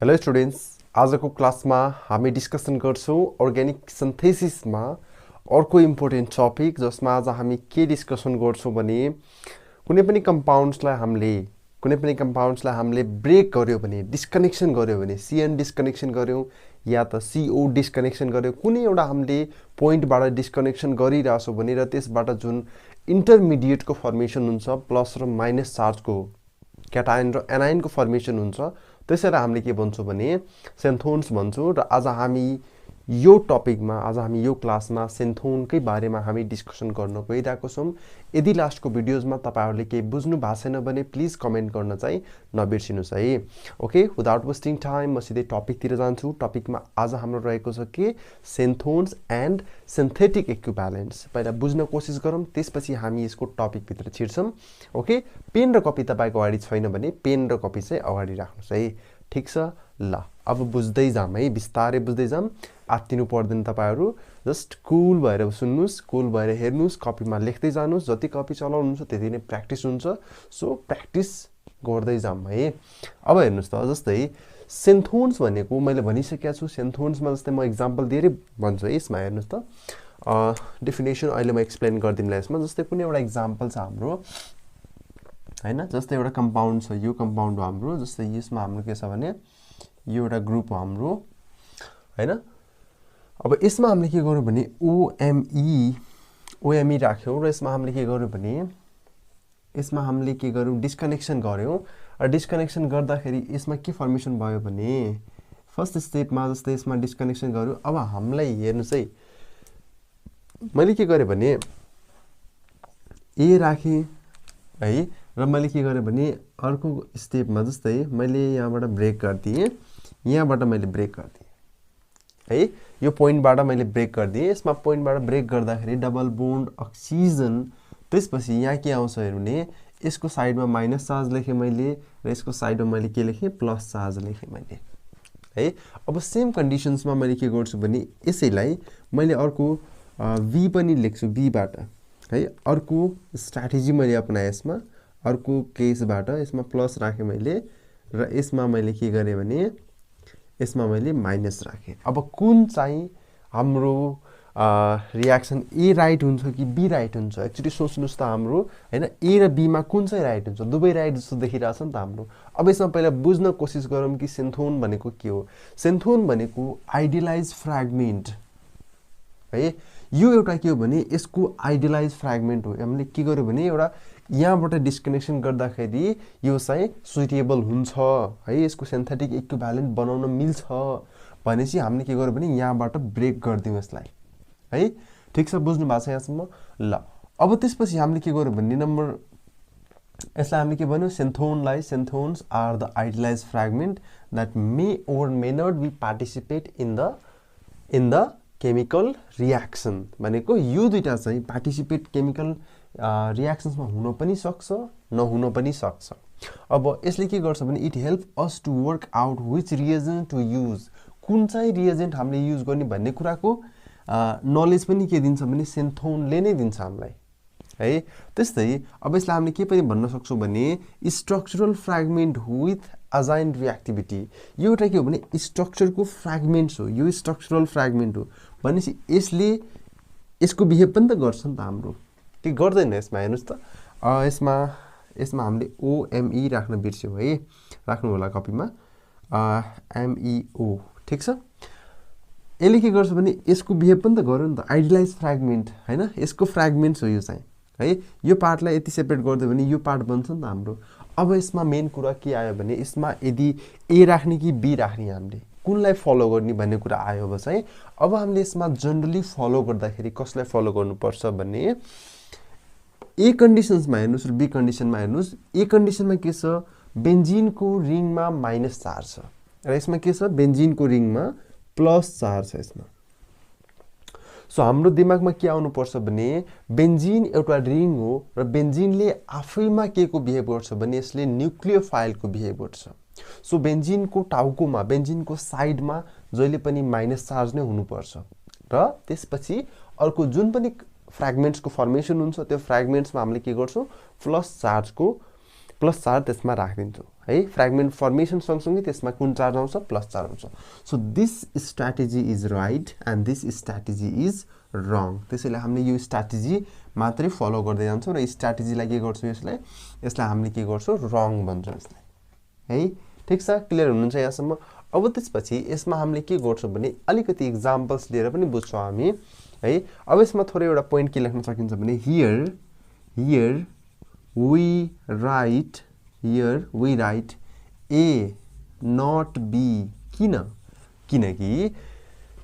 Hello students, आजको क्लासमा हामी डिस्कसन गर्छौं अर्ग्यानिक सिन्थेसिसमा अर्को इम्पोर्टेन्ट टपिक जसमा आज हामी के डिस्कसन गर्छौं भने कुनै पनि कम्पाउन्ड्सलाई हामीले ब्रेक गर्यो भने डिस्कनेक्सन गर्यो भने CN डिस्कनेक्सन गर्यो या त CO डिस्कनेक्सन गर्यो कुनै एउटा हामीले पोइन्टबाट डिस्कनेक्सन गरिराछौं भने र त्यसबाट जुन इन्टरमिडिएटको फर्मेसन हुन्छ प्लस र माइनस चार्जको क्याटायन र एनायनको फर्मेसन हुन्छ त्यसैले हामीले के भन्छौं भने सेन्थोन्स भन्छौं र आज हामी यो टपिकमा आज हामी यो क्लासमा सेन्थोनकै बारेमा हामी डिस्कसन गर्न गइरहेको छौं। यदि लास्टको भिडियोजमा तपाईहरुले केही बुझ्नु भएको छैन भने प्लिज कमेन्ट गर्न चाहिँ नबिर्सिनुस् है। ओके, विदाउट वेस्टिङ टाइम म सिधै टपिकतिर जान्छु। टपिकमा आज हाम्रो रहेको छ के सेन्थोन्स एन्ड सिन्थेटिक इक्विभ्यालेन्ट्स। पहिला बुझ्न कोसिस गरौँ, त्यसपछि हामी यसको टपिक भित्र छिर्छौं। ओके, पेन र कपी तपाईको अगाडि छैन भने पेन र कपी चाहिँ अगाडि राख्नुस् है। ठीक छ, ल अब बुझ्दै जाम है, बिस्तारै बुझ्दै जाम। आत्तिनु पर्दैन तपाईहरु, जस्ट कुल भएर सुन्नुस्, कुल भएर हेर्नुस्, कपीमा लेख्दै जानुस्। जति कपी चलाउनुहुन्छ त्यति नै प्र्याक्टिस हुन्छ। सो प्र्याक्टिस गर्दै जाम है। अब हेर्नुस् त, जस्तै सेन्थोन्स भनेको मैले भनिसकेको छु। सेन्थोन्समा जस्तै म एक्जाम्पल दिएर भन्छु है। यसमा हेर्नुस् त, डेफिनेसन अहिले म एक्सप्लेन गर्दिमला। यसमा जस्तै कुनै एउटा एक्जाम्पल छ हाम्रो हैन, जस्तै एउटा कम्पाउन्ड छ, यो कम्पाउन्ड हो हाम्रो। जस्तै यसमा हाम्रो के छ भने यो एउटा ग्रुप हो हाम्रो हैन। अब यसमा हामीले के गर्यौं भने OMe राख्यौं र यसमा हामीले के गर्यौं भने यसमा हामीले के गर्यौं डिस्कनेक्सन गर्यौं। र डिस्कनेक्सन गर्दाखेरि यसमा के फर्मेसन भयो भने फर्स्ट स्टेपमा जस्तै यसमा डिस्कनेक्सन गर्यौं। अब हामीलाई हेर्नुस् है, मैले के गरे भने A राखे है र मैले के गरे भने अर्को स्टेपमा जस्तै मैले यहाँबाट ब्रेक गर्दिए, यहाँबाट मैले ब्रेक गर्दिए है। यो पोइन्टबाट मैले ब्रेक गर्दिए। यसमा पोइन्टबाट ब्रेक गर्दाखेरि डबल बोन्ड अक्सिजन, त्यसपछि यहाँ के आउँछ हेर्ने, यसको साइडमा माइनस चार्ज लेखे मैले र यसको साइडमा मैले के लेखे प्लस चार्ज लेखे मैले है। अब सेम कन्डिसन्समा मैले के गर्छु भने यसैलाई मैले अर्को V पनि लेख्छु, B बाट है। अर्को स्ट्र्याटेजी मैले अपनाए, यसमा अर्को केसबाट यसमा प्लस राखे मैले र यसमा मैले के गरे भने यसमा मैले माइनस राखे। अब कुन चाहिँ हाम्रो रियाक्सन A राइट हुन्छ कि B राइट हुन्छ एक्चुअली सोच्नुस् त हाम्रो हैन। A र B मा कुन चाहिँ राइट हुन्छ? दुवै राइट जस्तो देखिरहेछ नि त हाम्रो। अब यसमा पहिला बुझ्न कोसिस गरौँ कि सेन्थोन भनेको के हो। सेन्थोन भनेको आइडियलाइज फ्र्यागमेन्ट है। यो एउटा के हो भने यसको आइडियलाइज फ्र्यागमेन्ट हो। हामीले के गर्यो भने एउटा यहाँबाट डिस्कनेक्सन गर्दाखेरि यो चाहिँ सुइटेबल हुन्छ है, यसको सिन्थेटिक इक्विभ्यालेन्ट बनाउन मिल्छ भनेपछि हामीले के गर्यो भने यहाँबाट ब्रेक गर्दियौं यसलाई है। ठीक छ, बुझ्नु भएको छ यहाँसम्म? ल अब त्यसपछि हामीले के गर्यो भने यसलाई हामीले के भन्यो, सेन्थोनलाई synthons are the idealised fragment that may or may not be participate in the chemical reaction. भनेको यो दुईटा चाहिँ पार्टिसिपेट केमिकल रियाक्सन्समा हुन पनि सक्छ, नहुन पनि सक्छ। अब यसले के गर्छ भने it help us to work out which reagent to use, कुन चाहिँ रिएजेन्ट हामीले युज गर्ने भन्ने कुराको नलेज पनि के दिन्छ भने सेन्थोनले नै दिन्छ हामीलाई है। त्यस्तै अब यसलाई हामीले के पनि भन्न सक्छौं भने structural fragment with assigned reactivity. यो एउटा के हो भने स्ट्रक्चरको फ्र्यागमेन्ट्स हो, यो स्ट्रक्चरल फ्र्यागमेन्ट हो भनेपछि यसले यसको बिहेभ पनि त गर्छ नि त हाम्रो, के गर्दैन यसमा? हेर्नुस् त, यसमा हामीले OMe राख्न बिर्स्यौं है, राख्नु होला कपीमा MEO। ठीक छ, यसले के गर्छ भने यसको बिहेभ पनि त गर्यो नि त, आइडियलाइज फ्र्यागमेन्ट हैन। यसको फ्र्यागमेन्ट्स हो यो चाहिँ है। यो पार्टलाई यति सेपरेट गर्दियो भने यो पार्ट बन्छ नि त हाम्रो। अब यसमा मेन कुरा के आयो भने यसमा यदि A राख्ने कि B राख्ने, हामीले कुनलाई फलो गर्ने भन्ने कुरा आयो अब चाहिँ। अब हामीले यसमा जनरली फलो गर्दाखेरि कसलाई फलो गर्नुपर्छ भने A कन्डिसन्समा हेर्नुस् र B कन्डिसनमा हेर्नुस्। A कन्डिसनमा के छ, बेन्जिनको रिङमा माइनस चार्ज छ र यसमा के छ, बेन्जिनको रिङमा प्लस चार्ज छ यसमा। सो हाम्रो दिमागमा के आउनुपर्छ भने बेन्जिन एउटा रिङ हो र बेन्जिनले आफैमा के को बिहेभ गर्छ भने यसले न्युक्लियोफाइलको बिहेभ गर्छ। सो बेन्जिनको टाउकोमा, बेन्जिनको साइडमा जहिले पनि माइनस चार्ज नै हुनुपर्छ र त्यसपछि अर्को जुन पनि फ्र्यागमेन्ट्सको फर्मेसन हुन्छ त्यो फ्र्यागमेन्ट्समा हामीले के गर्छौं, प्लस प्लस चार्ज त्यसमा राखिदिन्छु है। फ्र्यागमेन्ट फर्मेसन सँगसँगै त्यसमा कुन चार्ज आउँछ? प्लस चार्ज आउँछ। So this strategy is right and this strategy is रङ। त्यसैले हामीले यो स्ट्र्याटेजी मात्रै फलो गर्दै जान्छौँ र स्ट्र्याटेजीलाई के गर्छौँ? यसलाई हामीले के गर्छौँ? रङ भन्छौँ यसलाई है। ठिक छ, क्लियर हुनुहुन्छ यहाँसम्म? अब त्यसपछि यसमा हामीले के गर्छौँ भने अलिकति इक्जाम्पल्स लिएर पनि बुझ्छौँ हामी है। अब यसमा थोरै एउटा पोइन्ट के लेख्न सकिन्छ भने here we write A not B.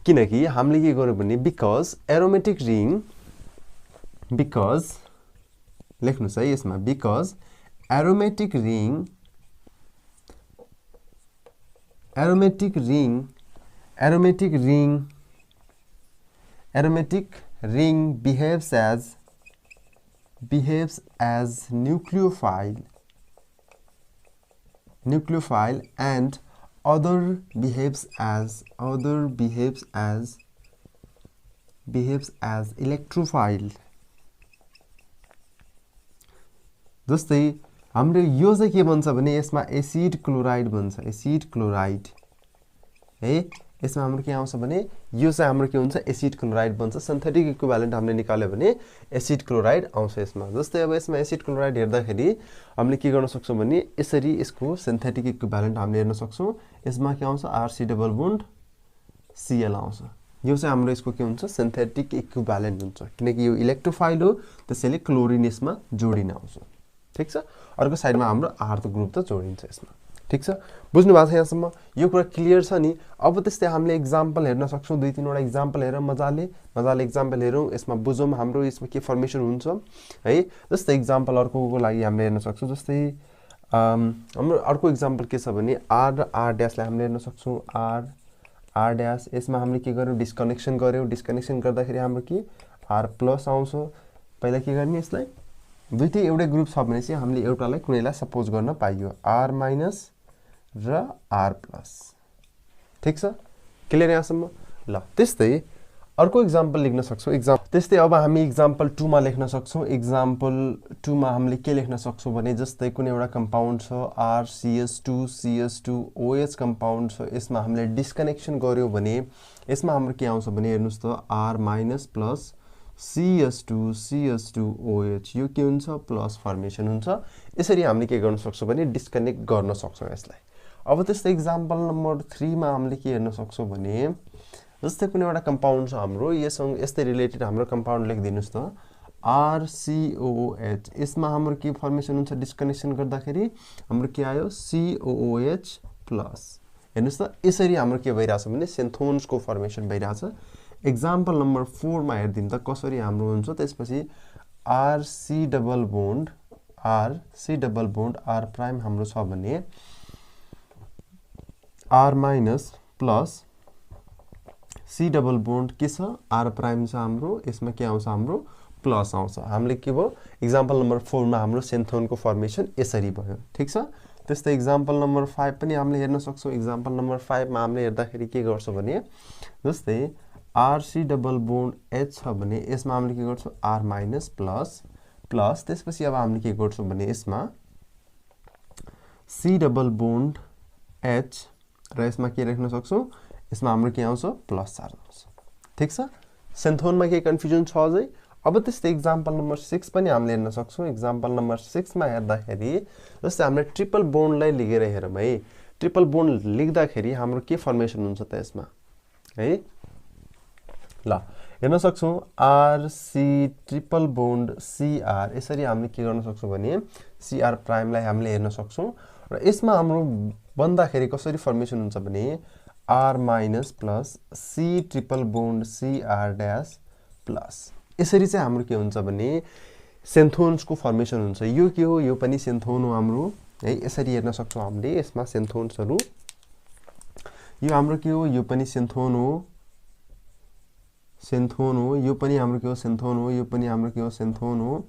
किनकि हामीले के गर्यो भने बिकज एरोमेटिक रिङ लेख्नुहोस् है यसमा, because aromatic ring behaves as nucleophile and other behaves as electrophile। जस्तै हाम्रो यो चाहिँ के भन्छ भने यसमा एसिड क्लोराइड भन्छ, एसिड क्लोराइड है। यसमा हाम्रो के आउँछ भने यो चाहिँ हाम्रो के हुन्छ? एसिड क्लोराइड भन्छ। सिन्थेटिक इक्विभ्यालेन्ट हामीले निकाल्यो भने एसिड क्लोराइड आउँछ यसमा। जस्तै अब यसमा एसिड क्लोराइड हेर्दाखेरि हामीले के गर्न सक्छौँ भने यसरी यसको सिन्थेटिक इक्विभ्यालेन्ट हामीले हेर्न सक्छौँ। यसमा के आउँछ? आरसी डबल बोन्ड सिएल आउँछ। यो चाहिँ हाम्रो यसको के हुन्छ? सिन्थेटिक इक्विभ्यालेन्ट हुन्छ, किनकि यो इलेक्ट्रोफाइल हो त्यसैले क्लोरिन यसमा जोडिन आउँछ। ठिक छ, अर्को साइडमा हाम्रो आर्थ ग्रुप त जोडिन्छ यसमा। ठिक छ, बुझ्नु भएको छ यहाँसम्म? यो कुरा क्लियर छ नि? अब त्यस्तै हामीले इक्जाम्पल हेर्न सक्छौँ, 2-3वटा इक्जाम्पल हेरेर मजाले इक्जाम्पल हेरौँ, यसमा बुझौँ हाम्रो यसमा के फर्मेसन हुन्छ है। जस्तै इक्जाम्पल अर्कोको लागि हामीले हेर्न सक्छौँ। जस्तै हाम्रो अर्को इक्जाम्पल के छ भने आर ड्यासलाई हामीले हेर्न सक्छौँ। आर ड्यास यसमा हामीले के गर्यौँ? डिस्कनेक्सन गर्यौँ। डिस्कनेक्सन गर्दाखेरि हाम्रो के आर प्लस आउँछ। पहिला के गर्ने? यसलाई दुईटै एउटै ग्रुप छ भने चाहिँ हामीले एउटालाई कुनैलाई सपोज गर्न पाइयो, आर माइनस र आर प्लस। ठिक छ, क्लियर यहाँसम्म? ल त्यस्तै अर्को इक्जाम्पल लेख्न सक्छौँ। त्यस्तै अब हामी इक्जाम्पल 2 मा लेख्न सक्छौँ। इक्जाम्पल 2 मा हामीले के लेख्न सक्छौँ भने जस्तै कुनै एउटा कम्पाउन्ड छ RCH2CH2OH कम्पाउन्ड छ। यसमा हामीले डिस्कनेक्सन गर्यौँ भने यसमा हाम्रो के आउँछ भने हेर्नुहोस् त R माइनस प्लस CH2CH2OH यो के हुन्छ? प्लस फर्मेसन हुन्छ। यसरी हामीले के गर्न सक्छौँ भने डिस्कनेक्ट गर्न सक्छौँ यसलाई। अब त्यस्तै इक्जाम्पल नम्बर 3 मा हामीले के हेर्न सक्छौँ भने जस्तै कुनै एउटा कम्पाउन्ड छ हाम्रो, यससँग यस्तै रिलेटेड हाम्रो कम्पाउन्ड लेखिदिनुहोस् त RCOOH। यसमा हाम्रो के फर्मेसन हुन्छ? डिस्कनेक्सन गर्दाखेरि हाम्रो के आयो? COOH plus. हेर्नुहोस् त यसरी हाम्रो के भइरहेछ भने सेन्थोन्सको फर्मेसन भइरहेछ। इक्जाम्पल नम्बर 4 मा हेरिदिउँ त कसरी हाम्रो हुन्छ। त्यसपछि RC double bond R prime हाम्रो छ भने R minus plus C double bond के छ? R प्राइम छ हाम्रो, यसमा के आउँछ? हाम्रो प्लस आउँछ। हामीले के भयो? इक्जाम्पल नम्बर 4 मा हाम्रो सेन्थोनको फर्मेसन यसरी भयो। ठिक छ, त्यस्तै इक्जाम्पल नम्बर 5 पनि हामीले हेर्न सक्छौँ। इक्जाम्पल नम्बर 5 मा हामीले हेर्दाखेरि के गर्छौँ भने जस्तै RC डबल बोन्ड H छ भने यसमा हामीले के गर्छौँ? R माइनस प्लस त्यसपछि अब हामीले के गर्छौँ भने यसमा C डबल बोन्ड H र यसमा के लेख्न सक्छौँ? यसमा हाम्रो के आउँछ? प्लस चार्ज आउँछ। ठिक छ, सेन्थोनमा के कन्फ्युजन छ अझै? अब त्यस्तै इक्जाम्पल नम्बर 6 पनि हामीले हेर्न सक्छौँ। इक्जाम्पल नम्बर 6 मा हेर्दाखेरि जस्तै हामीले ट्रिपल बोन्डलाई लिएर हेरौँ है। ट्रिपल बोन्ड लेख्दाखेरि हाम्रो के फर्मेसन हुन्छ त यसमा है? ल हेर्न सक्छौँ RC ट्रिपल बोन्ड CR। यसरी हामीले के गर्न सक्छौँ भने CR प्राइमलाई हामीले हेर्न सक्छौँ र यसमा हाम्रो बन्दाखेरि कसरी फर्मेसन हुन्छ भने R minus plus C triple bond CR dash plus. यसरी चाहिँ हाम्रो के हुन्छ भने सेन्थोन्सको फर्मेसन हुन्छ। यो के हो? यो पनि सेन्थोन हो हाम्रो है। यसरी हेर्न सक्छौँ हामीले यसमा सेन्थोन्सहरू। यो हाम्रो के हो? यो पनि सेन्थोन हो, यो पनि हाम्रो के हो? सेन्थोन हो। यो पनि हाम्रो के हो? सेन्थोन हो।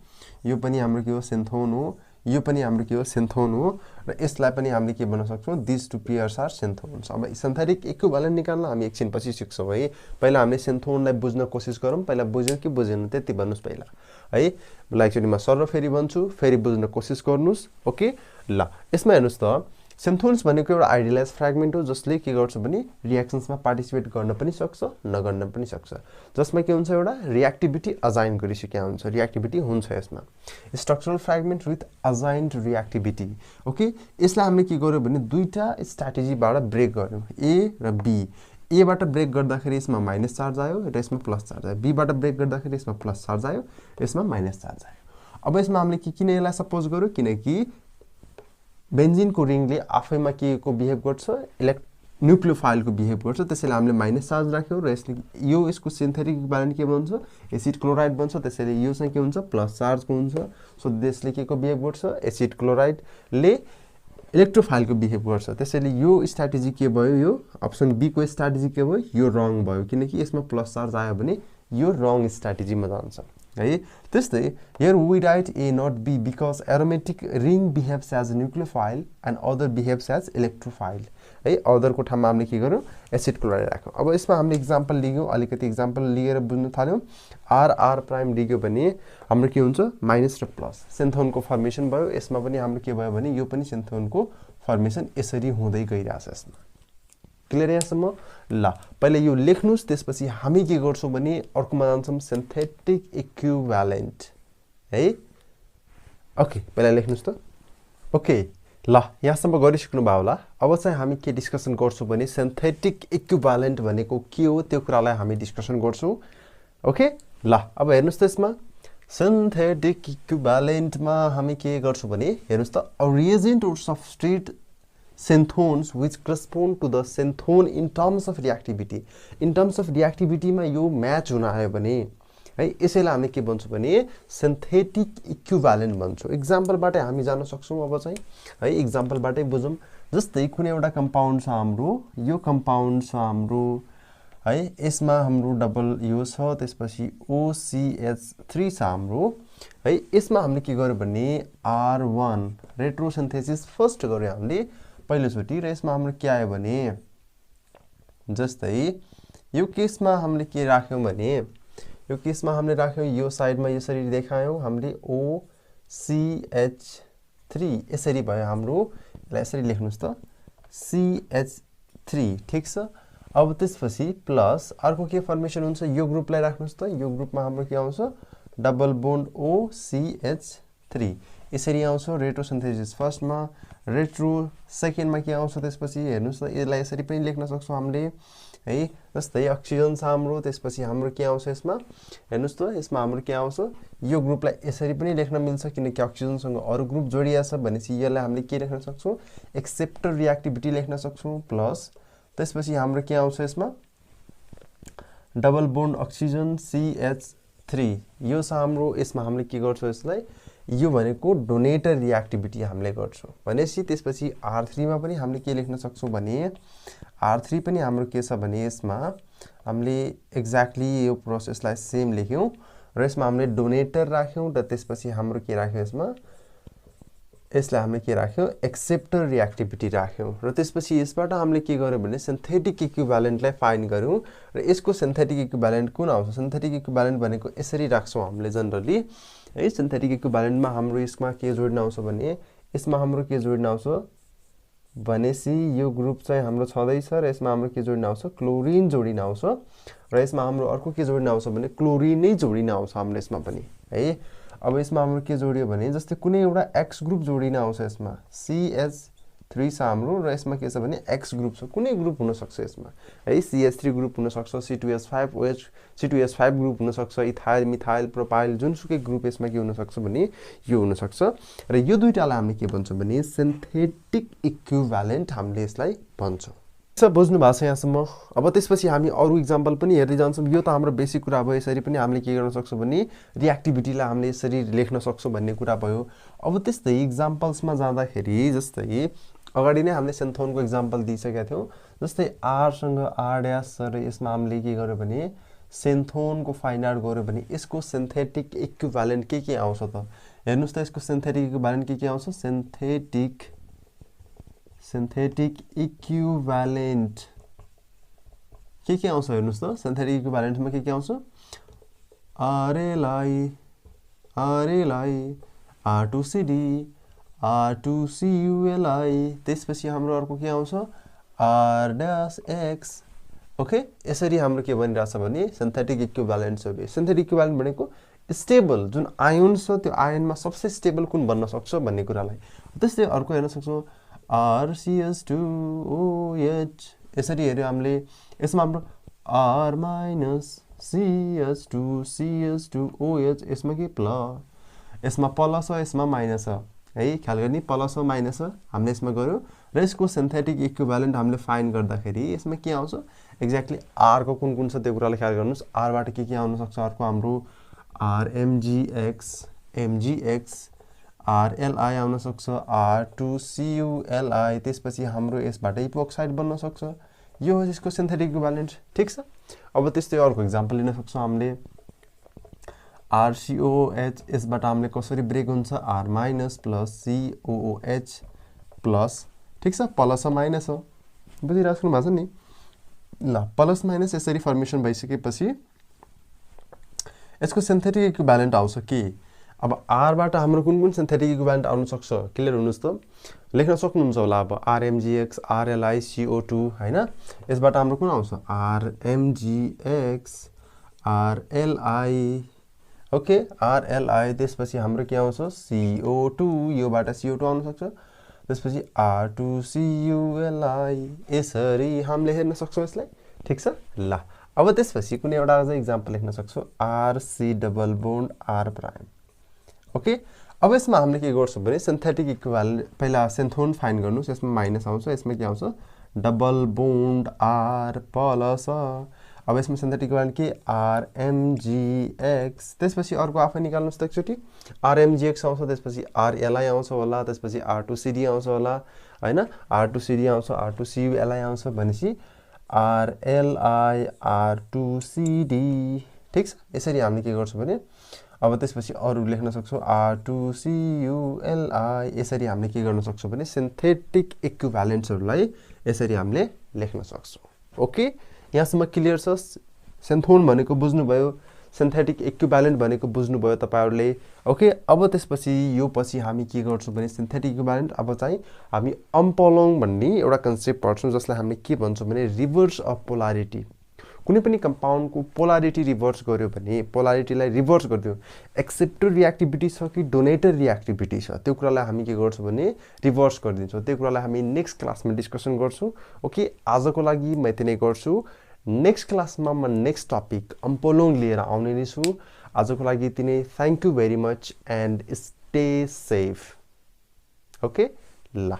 यो पनि हाम्रो के हो? सेन्थोन हो। यो पनि हाम्रो के हो सिन्थोन हो र यसलाई पनि हामीले के भन्न सक्छौं दिस टु पेयर्स आर सिन्थोन्स। अब सिन्थेटिक इक्विभ्यालेन्ट निकाल्न हामी एकछिन पछि सिक्छौं है। पहिला हामीले सिन्थोनलाई बुझ्न कोसिस गरौँ। पहिला बुझ्यौ कि बुझेन त्यति भन्नुस् पहिला है। ल एकचोटीमा सर फेरि भन्छु, फेरि बुझ्न कोसिस गर्नुस्। ओके ल यसमा हेर्नुस् त सिन्थोन्स भनेको एउटा आइडियलाइज फ्र्यागमेन्ट हो जसले के गर्छ भने रिएक्सन्समा पार्टिसिपेट गर्न पनि सक्छ नगर्न पनि सक्छ। जसमा के हुन्छ एउटा रिएक्टिभिटी अजाइन गरिसकेको हुन्छ, रिएक्टिभिटी हुन्छ यसमा। Structural fragment with assigned reactivity. Okay यसलाई हामीले के गर्यो भने दुईटा स्ट्र्याटेजीबाट ब्रेक गर्यौं, ए र बी। ए बाट ब्रेक गर्दाखेरि यसमा माइनस चार्ज आयो र यसमा प्लस चार्ज आयो। बी बाट ब्रेक गर्दाखेरि यसमा प्लस चार्ज आयो, यसमा माइनस चार्ज आयो। अब यसमा हामीले किन यसलाई सपोज गर्यो किनकि बेन्जिनको रिङले आफैमा के को बिहेभ गर्छ न्यूक्लियोफाइलको बिहेभ गर्छ, त्यसैले हामीले माइनस चार्ज राख्यौं र यसले यो यसको सिन्थेटिक इक्विभ्यालेन्ट के बन्छ एसिड क्लोराइड बन्छ, त्यसैले यो चाहिँ के हुन्छ प्लस चार्जको हुन्छ। सो त्यसले के को बिहेभ गर्छ एसिड क्लोराइडले इलेक्ट्रोफाइलको बिहेभ गर्छ, त्यसैले यो स्ट्र्याटेजी के भयो यो अप्सन बी को स्ट्र्याटेजी के भयो यो रङ भयो किनकि यसमा प्लस चार्ज आयो भने यो रङ स्ट्र्याटेजीमा जान्छ है। त्यस्तै here we write A not B because aromatic ring behaves as a nucleophile and other behaves as electrophile है। अदर को ठाउँमा हामीले के गर्यौं एसिड क्लोराइड राख्यौं। अब यसमा हामीले एक्जाम्पल लियौं, अलिकति एक्जाम्पल लिएर बुझ्न थाल्यौं। R R प्राइम लिग्यो भने हाम्रो के हुन्छ माइनस र प्लस सिन्थोनको फर्मेसन भयो। यसमा पनि हाम्रो के भयो भने यो पनि सिन्थोनको फर्मेसन यसरी हुँदै गइराछ यसमा। क्लियर यहाँसम्म? ल पहिले यो लेख्नुस्, त्यसपछि हामी के गर्छौं भने अर्कोमा जान्छौं सिन्थेटिक इक्विभ्यालेन्ट है। ओके पहिला लेख्नुस् त। ओके ल यहाँसम्म गरिसक्नु भयो होला। अब चाहिँ हामी के डिस्कसन गर्छौं भने सिन्थेटिक इक्विभ्यालेन्ट भनेको के हो त्यो कुरालाई हामी डिस्कसन गर्छौं। ओके ल अब हेर्नुस् त यसमा सिन्थेटिक इक्विभ्यालेन्टमा हामी के गर्छौं भने हेर्नुस् त अ रिएजेन्ट और substrate synthons which correspond to the synthon in terms of reactivity। in terms of reactivity मा यो म्याच हुन आयो भने है यसैलाई हामी के भन्छौं भने सिन्थेटिक इक्विभ्यालेन्ट भन्छौं। एक्जाम्पलबाटै हामी जान सक्छौं अब चाहिँ है, एक्जाम्पलबाटै बुझौं। जस्तै कुनै एउटा कम्पाउन्ड छ हाम्रो, यो कम्पाउन्ड छ हाम्रो है, यसमा हाम्रो डबल यो छ, त्यसपछि OCH3 छ हाम्रो है। यसमा हामीले के गर्यो भने R1 रेट्रोसिन्थेसिस फर्स्ट गर्यो हामीले पहिलोचोटी र यसमा हाम्रो के आयो भने जस्तै यो केसमा हामीले के राख्यौं भने यो केसमा हामीले राख्यौं यो साइडमा यसरी देखायौं हामीले OCH3 यसरी भयो हाम्रो। यसलाई यसरी लेख्नुस् त CH3 ठीक छ। अब त्यसपछि प्लस अर्को के फर्मेसन हुन्छ यो ग्रुपलाई राख्नुस् त। यो ग्रुपमा हाम्रो के आउँछ डबल बोन्ड OCH3 यसरी आउँछ रेट्रोसिन्थेसिस फर्स्टमा, रेट्रो सेकेन्डमा के आउँछ त्यसपछि हेर्नुस् त यसलाई यसरी पनि लेख्न सक्छौं हामीले है। जस्तै अक्सिजन छ हाम्रो, त्यसपछि हाम्रो के आउँछ यसमा हेर्नुस् त यसमा हाम्रो के आउँछ यो ग्रुपलाई यसरी पनि लेख्न मिल्छ किनकि अक्सिजनसँग अरु ग्रुप जोडिया छ भनेपछि यसलाई हामीले के लेख्न सक्छौं एक्सेप्टर रिएक्टिभिटी लेख्न सक्छौं प्लस त्यसपछि हाम्रो के आउँछ यसमा डबल बोन्ड अक्सिजन CH3 यो छ हाम्रो। यसमा हामीले के गर्छौं यसलाई यो भनेको डोनेटर रिएक्टिभिटी हामीले गर्छौं भनेपछि त्यसपछि R3 मा पनि हामीले के लेख्न सक्छौं भने R3 पनि हाम्रो के छ भने यसमा हामीले एक्ज्याक्टली यो प्रोसेसलाई सेम लेख्यौं र यसमा हामीले डोनेटर राख्यौं र त्यसपछि हाम्रो के राख्यौं यसलाई हामीले के राख्यौं एक्सेप्टर रिएक्टिभिटी राख्यौं र त्यसपछि यसबाट हामीले के गर्यौं भने सिन्थेटिक इक्विभ्यालेन्टलाई फाइन्ड गर्यौं र यसको सिन्थेटिक इक्विभ्यालेन्ट कुन आउँछ सिन्थेटिक इक्विभ्यालेन्ट भनेको यसरी राख्छौं हामीले जनरली है। सिन्थेटिक इक्विभ्यालेन्टमा हाम्रो यसमा के जोडिन आउँछ भने यसमा हाम्रो के जोडिन आउँछ भनेसी यो ग्रुप चाहिँ हाम्रो छँदै छ र यसमा हाम्रो के जोडिन आउँछ क्लोरिन जोडिन आउँछ र यसमा हाम्रो अर्को के जोडिन आउँछ भने क्लोरिन नै जोडिन आउँछ हाम्रो यसमा पनि है। अब यसमा हाम्रो के जोडियो भने जस्तै कुनै एउटा X ग्रुप जोडिन आउँछ यसमा CH3 छ हाम्रो र यसमा के छ भने X ग्रुप छ, कुनै ग्रुप हुन सक्छ यसमा है। CH3 ग्रुप हुन सक्छ, C2H5OH C2H5 ग्रुप हुन सक्छ, इथाइल मिथाइल प्रोपाइल जुनसुकै ग्रुप यसमा के हुन सक्छ भने यो हुन सक्छ र यो दुईटालाई हामीले के भन्छौं भने सिन्थेटिक इक्विभ्यालेन्ट हामीले यसलाई भन्छौं। बुझ्नु भएको छ यहाँसम्म? अब त्यसपछि हामी अरु एक्जाम्पल पनि हेर्दै जान्छौं। यो त हाम्रो बेसिक कुरा भयो, यसरी पनि हामीले के गर्न सक्छौं भने रिएक्टिभिटीलाई हामीले यसरी लेख्न सक्छौं भन्ने कुरा भयो। अब त्यस्तै एक्जाम्पल्समा जाँदाखेरि जस्तै अगाडि नै हामीले सिन्थोनको एक्जाम्पल दिइसकेका थियौं। जस्तै R सँग R डैश र यसमा हामीले के गर्यो भने सिन्थोनको फाइन्ड आउट गर्यो भने यसको सिन्थेटिक इक्विभ्यालेन्ट के आउँछ त हेर्नुस् त यसको सिन्थेटिक इक्विभ्यालेन्ट के आउँछ सिन्थेटिक इक्विभ्यालेन्ट के आउँछ हेर्नुस् त सिन्थेटिक इक्विभ्यालेन्टमा के आउँछ RLI R2CD R2CuLi त्यसपछि हाम्रो अर्को के आउँछ R'(X). ओके यसरी हाम्रो के भनिरहेछ भने सिन्थेटिक इक्विभ्यालेन्ट हो। सिन्थेटिक इक्विभ्यालेन्ट भनेको स्टेबल जुन आयन छ त्यो आयनमा सबसे स्टेबल कुन बन्न सक्छ भन्ने कुरालाई। त्यस्तै अर्को हेर्न सक्छौं RCH2OH यसरी हेर्यो हामीले यसमा हाम्रो R-CH2CH2OH यसमा के प्लस यसमा प्लस हो यसमा माइनस हो है ख्याल गर्ने प्लस हो माइनस हो हामीले यसमा गर्यो र यसको सिन्थेटिक इक्विभ्यालेन्ट हामीले फाइन्ड गर्दाखेरि यसमा के आउँछ एक्ज्याक्टली R को कुन छ त्यो कुरालाई ख्याल गर्नुस्। R बाट के आउन सक्छ अर्को हाम्रो MgX RLI आउन सक्छ R2CuLi त्यसपछि हाम्रो यसबाट इपोक्साइड बन्न सक्छ। यो हो यसको सिन्थेटिक इक्विभ्यालेन्ट ठीक छ। अब त्यस्तै अर्को एक्जाम्पल लिन सक्छौं हामीले RCOOH यसबाट हामीले कसरी ब्रेक हुन्छ R- प्लस COOH प्लस ठीक छ प्लस र माइनस हो बुझिराख्नु भएको छ नि। ल प्लस माइनस यसरी फर्मेसन भइसकेपछि यसको सिन्थेटिक इक्विभ्यालेन्ट आउँछ के अब R बाट हाम्रो कुन सिन्थेटिक इक्विभ्यालेन्ट आउन सक्छ क्लियर हुनुस् त लेख्न सक्नुहुन्छ होला। अब RMgX RLI CO2 हैन यसबाट हाम्रो कुन आउँछ RMgX RLI ओके RLI त्यसपछि हाम्रो के आउँछ CO2 योबाट CO2 आउन सक्छ त्यसपछि R2CuLi यसरी हामीले हेर्न सक्छौं यसलाई ठीक छ। ल अब त्यसपछि कुनै एउटा अझ एक्जाम्पल लेख्न सक्छौं RC double bond R prime okay. अब यसमा हामीले के गर्छौं भने सिन्थेटिक इक्विभ्यालेन्ट पहिला सेन्थोन फाइन्ड गर्नुस् यसमा माइनस आउँछ यसमा के आउँछ डबल बोन्ड R प्लस अब यसमा सिन्थेटिक इक्विभ्यालेन्ट के RMgX त्यसपछि अर्को आफै निकाल्नुस् त एकचोटी RMgX आउँछ त्यसपछि RLI आउँछ होला त्यसपछि R2CD आउँछ होला हैन R2CD आउँछ R2CuLi आउँछ भनेपछि RLI R2CD ठीक छ। यसरी हामीले के गर्छौं भने अब त्यसपछि अरु लेख्न सक्छौं R2CuLi यसरी हामीले के गर्न सक्छौं भने सिन्थेटिक इक्विभ्यालेन्ट्सहरुलाई यसरी हामीले लेख्न सक्छौं। ओके यहाँसम्म क्लियर छ सेन्थोन भनेको बुझ्नुभयो सिन्थेटिक इक्विभ्यालेन्ट भनेको बुझ्नुभयो तपाईहरुले ओके। अब त्यसपछि यो पछि हामी के गर्छौं भने सिन्थेटिक इक्विभ्यालेन्ट अब चाहिँ हामी अम्पलोङ भन्ने एउटा कन्सेप्ट पढ्छौं जसलाई हामीले के भन्छौं भने रिभर्स अफ पोलारिटी। कुनै पनि कम्पाउन्डको पोलारिटी रिभर्स गर्यो भने पोलारिटीलाई रिभर्स गर्दियो एक्सेप्टर रिएक्टिभिटी छ कि डोनेटर रिएक्टिभिटी छ त्यो कुरालाई हामी के गर्छौं भने रिभर्स गर्दिन्छौं। त्यो कुरालाई हामी नेक्स्ट क्लासमा डिस्कसन गर्छौं ओके। आजको लागि म यति नै गर्छु नेक्स्ट क्लासमा म नेक्स्ट टपिक अम्पलोङ लिएर आउने नै छु। आजको लागि यति नै thank you very much and stay safe okay. ल